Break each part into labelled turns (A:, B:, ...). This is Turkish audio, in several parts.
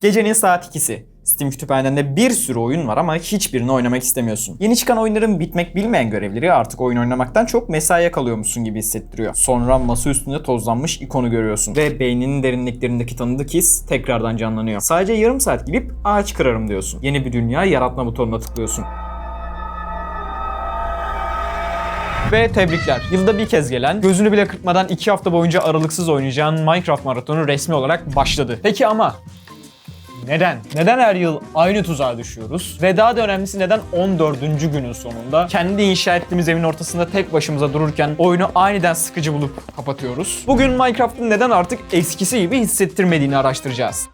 A: Gecenin saat 2'si. Steam kütüphanende bir sürü oyun var ama hiçbirini oynamak istemiyorsun. Yeni çıkan oyunların bitmek bilmeyen görevleri artık oyun oynamaktan çok mesaiye kalıyormuşsun gibi hissettiriyor. Sonra masa üstünde tozlanmış ikonu görüyorsun ve beyninin derinliklerindeki tanıdık his tekrardan canlanıyor. Sadece yarım saat girip ağaç kırarım diyorsun. Yeni bir dünya yaratma butonuna tıklıyorsun. Ve tebrikler. Yılda bir kez gelen, gözünü bile kırpmadan 2 hafta boyunca aralıksız oynayacağın Minecraft maratonu resmi olarak başladı. Peki ama neden? Neden her yıl aynı tuzağa düşüyoruz? Ve daha da önemlisi neden 14. günün sonunda kendi inşa ettiğimiz evin ortasında tek başımıza dururken oyunu aniden sıkıcı bulup kapatıyoruz? Bugün Minecraft'ın neden artık eskisi gibi hissettirmediğini araştıracağız.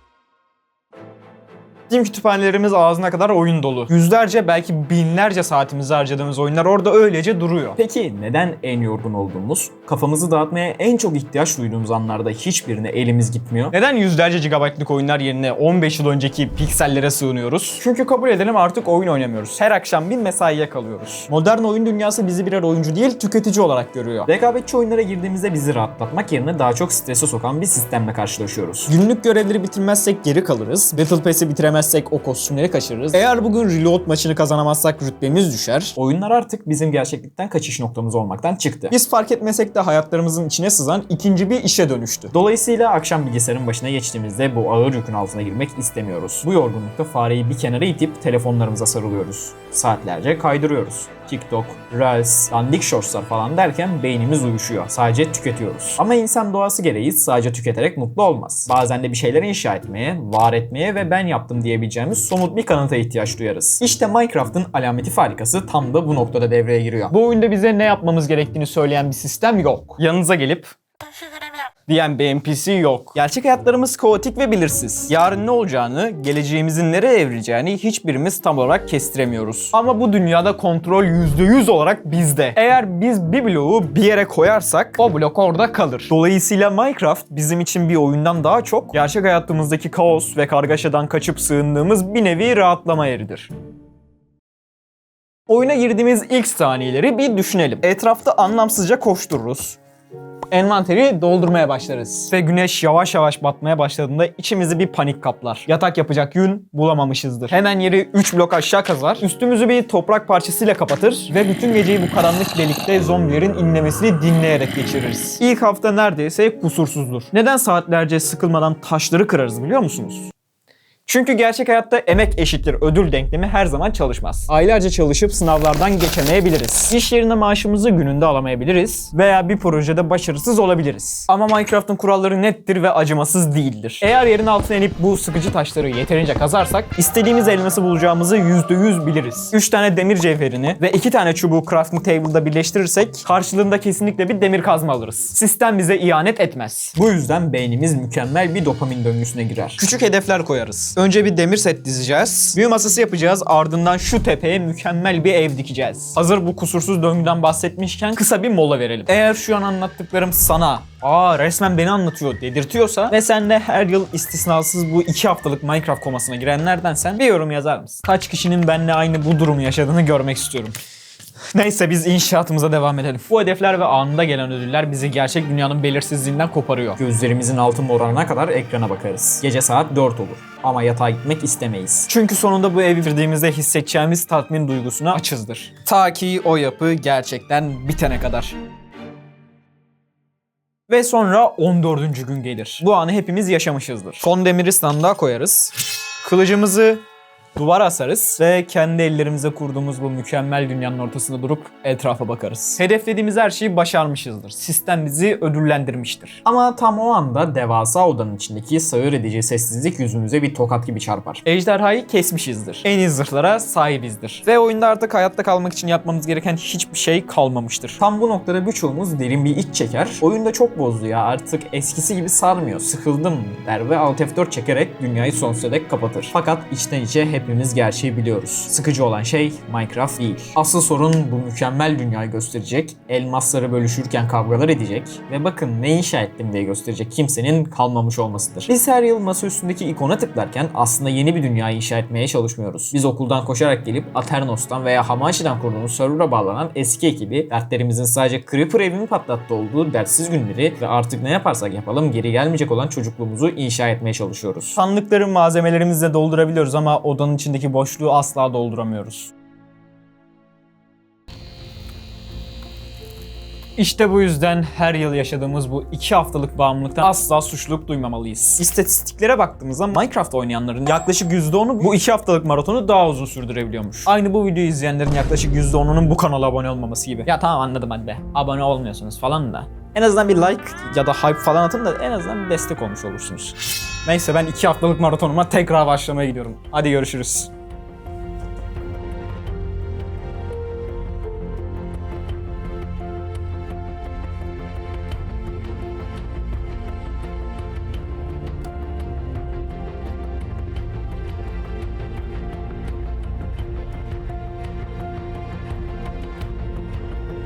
A: Steam kütüphanelerimiz ağzına kadar oyun dolu. Yüzlerce belki binlerce saatimizi harcadığımız oyunlar orada öylece duruyor. Peki neden en yorgun olduğumuz, kafamızı dağıtmaya en çok ihtiyaç duyduğumuz anlarda hiçbirine elimiz gitmiyor? Neden yüzlerce gigabaytlık oyunlar yerine 15 yıl önceki piksellere sığınıyoruz? Çünkü kabul edelim artık oyun oynamıyoruz. Her akşam bir mesaiye kalıyoruz. Modern oyun dünyası bizi birer oyuncu değil tüketici olarak görüyor. Rekabetçi oyunlara girdiğimizde bizi rahatlatmak yerine daha çok strese sokan bir sistemle karşılaşıyoruz. Günlük görevleri bitirmezsek geri kalırız. Battle Pass'i bitiremezsek o kostümleri kaçırırız. Eğer bugün reload maçını kazanamazsak rütbemiz düşer. Oyunlar artık bizim gerçeklikten kaçış noktamız olmaktan çıktı. Biz fark etmesek de hayatlarımızın içine sızan ikinci bir işe dönüştü. Dolayısıyla akşam bilgisayarın başına geçtiğimizde bu ağır yükün altına girmek istemiyoruz. Bu yorgunlukta fareyi bir kenara itip telefonlarımıza sarılıyoruz. Saatlerce kaydırıyoruz. TikTok, Reels, dandik shortslar falan derken beynimiz uyuşuyor. Sadece tüketiyoruz. Ama insan doğası gereği sadece tüketerek mutlu olmaz. Bazen de bir şeyleri inşa etmeye, var etmeye ve ben yaptım diyebileceğimiz somut bir kanıta ihtiyaç duyarız. İşte Minecraft'ın alameti farikası tam da bu noktada devreye giriyor. Bu oyunda bize ne yapmamız gerektiğini söyleyen bir sistem yok. Yanınıza gelip diyen bir NPC yok. Gerçek hayatlarımız kaotik ve belirsiz. Yarın ne olacağını, geleceğimizin nereye evrileceğini hiçbirimiz tam olarak kestiremiyoruz. Ama bu dünyada kontrol %100 olarak bizde. Eğer biz bir bloğu bir yere koyarsak o blok orada kalır. Dolayısıyla Minecraft bizim için bir oyundan daha çok gerçek hayatımızdaki kaos ve kargaşadan kaçıp sığındığımız bir nevi rahatlama yeridir. Oyuna girdiğimiz ilk saniyeleri bir düşünelim. Etrafta anlamsızca koştururuz. Envanteri doldurmaya başlarız. Ve güneş yavaş yavaş batmaya başladığında içimizi bir panik kaplar. Yatak yapacak yün bulamamışızdır. Hemen yeri 3 blok aşağı kazar, üstümüzü bir toprak parçasıyla kapatır ve bütün geceyi bu karanlık delikte zombilerin inlemesini dinleyerek geçiririz. İlk hafta neredeyse kusursuzdur. Neden saatlerce sıkılmadan taşları kırarız biliyor musunuz? Çünkü gerçek hayatta emek eşittir ödül denklemi her zaman çalışmaz. Aylarca çalışıp sınavlardan geçemeyebiliriz. İş yerinde maaşımızı gününde alamayabiliriz veya bir projede başarısız olabiliriz. Ama Minecraft'ın kuralları nettir ve acımasız değildir. Eğer yerin altına inip bu sıkıcı taşları yeterince kazarsak istediğimiz elması bulacağımızı %100 biliriz. 3 tane demir cevherini ve 2 tane çubuğu crafting table'da birleştirirsek karşılığında kesinlikle bir demir kazma alırız. Sistem bize ihanet etmez. Bu yüzden beynimiz mükemmel bir dopamin döngüsüne girer. Küçük hedefler koyarız. Önce bir demir set dizeceğiz. Büyü masası yapacağız. Ardından şu tepeye mükemmel bir ev dikeceğiz. Hazır bu kusursuz döngüden bahsetmişken kısa bir mola verelim. Eğer şu an anlattıklarım sana resmen beni anlatıyor dedirtiyorsa ve sen de her yıl istisnasız bu 2 haftalık Minecraft komasına girenlerdensen bir yorum yazar mısın? Kaç kişinin benimle aynı bu durumu yaşadığını görmek istiyorum. Neyse biz inşaatımıza devam edelim. Bu hedefler ve anında gelen ödüller bizi gerçek dünyanın belirsizliğinden koparıyor. Gözlerimizin altı morarana kadar ekrana bakarız. Gece saat 4 olur. Ama yatağa gitmek istemeyiz. Çünkü sonunda bu evi bitirdiğimizde hissedeceğimiz tatmin duygusuna açızdır. Ta ki o yapı gerçekten bitene kadar. Ve sonra 14. gün gelir. Bu anı hepimiz yaşamışızdır. Son demiri sandığa koyarız. Kılıcımızı duvara asarız ve kendi ellerimize kurduğumuz bu mükemmel dünyanın ortasında durup etrafa bakarız. Hedeflediğimiz her şeyi başarmışızdır. Sistem bizi ödüllendirmiştir. Ama tam o anda devasa odanın içindeki sağır edici sessizlik yüzümüze bir tokat gibi çarpar. Ejderhayı kesmişizdir. En iyi zırhlara sahibizdir. Ve oyunda artık hayatta kalmak için yapmamız gereken hiçbir şey kalmamıştır. Tam bu noktada birçoğumuz derin bir iç çeker. Oyunda çok bozdu ya, artık eskisi gibi sarmıyor, sıkıldım der ve Alt F4 çekerek dünyayı sonsuza dek kapatır. Fakat içten içe hep hepimiz gerçeği biliyoruz. Sıkıcı olan şey Minecraft değil. Asıl sorun bu mükemmel dünyayı gösterecek, elmasları bölüşürken kavgalar edecek ve bakın ne inşa ettim diye gösterecek kimsenin kalmamış olmasıdır. Biz her yıl masa üstündeki ikona tıklarken aslında yeni bir dünya inşa etmeye çalışmıyoruz. Biz okuldan koşarak gelip Aternos'tan veya Hamashi'den kurduğumuz server'a bağlanan eski ekibi, dertlerimizin sadece Creeper evimi patlattı olduğu dertsiz günleri ve artık ne yaparsak yapalım geri gelmeyecek olan çocukluğumuzu inşa etmeye çalışıyoruz. Sandıkları malzemelerimizle doldurabiliyoruz ama odanın içindeki boşluğu asla dolduramıyoruz. İşte bu yüzden her yıl yaşadığımız bu 2 haftalık bağımlılıktan asla suçluluk duymamalıyız. İstatistiklere baktığımızda Minecraft oynayanların yaklaşık %10'u bu 2 haftalık maratonu daha uzun sürdürebiliyormuş. Aynı bu videoyu izleyenlerin yaklaşık %10'unun bu kanala abone olmaması gibi. Ya tamam anladım hadi be. Abone olmuyorsunuz falan da. En azından bir like ya da hype falan atın da en azından bir destek olmuş olursunuz. Neyse ben 2 haftalık maratonuma tekrar başlamaya gidiyorum. Hadi görüşürüz.